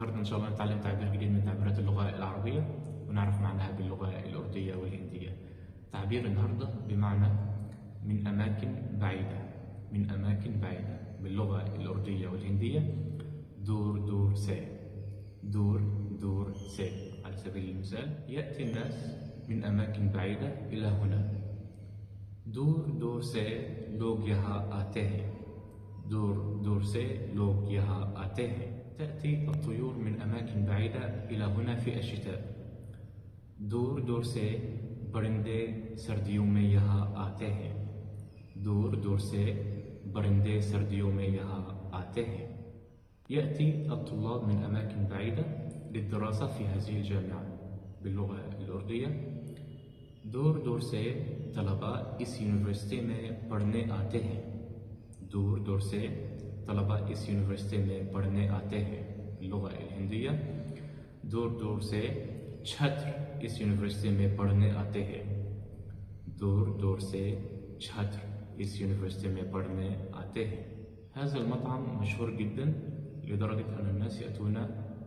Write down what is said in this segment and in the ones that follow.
النهارده إن شاء الله نتعلم تعبير جديد من تعبيرات اللغة العربية ونعرف معناها باللغة الأردية والهندية. تعبير النهارده بمعنى من أماكن بعيدة. من أماكن بعيدة باللغة الأردية والهندية دور دور سي. دور دور سي. على سبيل المثال يأتي الناس من أماكن بعيدة إلى هنا. दूर दूर से लोग यहाँ आते हैं. दूर दूर से लोग यहाँ आते हैं. تأتي الطيور من أماكن بعيدة إلى هنا في الشتاء. दूर दूर से परिंदे सर्दियों में यहाँ आते हैं. दूर दूर से परिंदे सर्दियों में यहाँ आते हैं. يأتي الطلاب من أماكن بعيدة للدراسة في هذه الجامعة. باللغة الأردية दूर दूर से तलबा इस यूनिवर्सिटी में पढ़ने आते हैं. दूर दूर से तलबा इस यूनिवर्सिटी में पढ़ने आते हैं. اللغة الهندية दूर दूर से छात्र इस यूनिवर्सिटी में पढ़ने आते हैं. दूर दूर से छात्र इस यूनिवर्सिटी में पढ़ने आते हैं. هذا المطعم مشهور جدا لدرجة أن الناس يأتون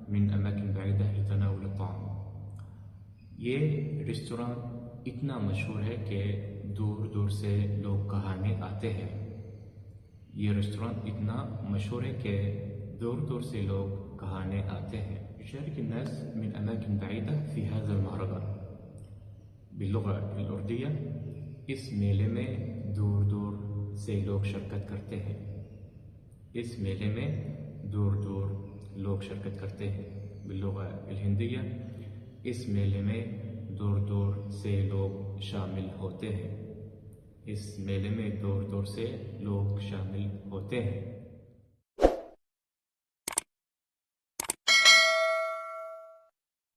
من أماكن بعيدة لتناول الطعام. ये रेस्टोरेंट इतना मशहूर है कि दूर दूर से लोग खाने आते हैं. ये रेस्टोरेंट इतना मशहूर है कि दूर दूर से लोग खाने आते हैं. يشارك الناس من أماكن بعيدة في هذا المهرجان. باللغة الأردية इस मेले में दूर दूर से लोग शिरकत करते हैं. इस मेले में दूर दूर लोग शिरकत करते हैं. باللغة الهندية इस मेले में दूर दूर से लोग शामिल होते हैं. इस मेले में दूर दूर से लोग शामिल होते हैं.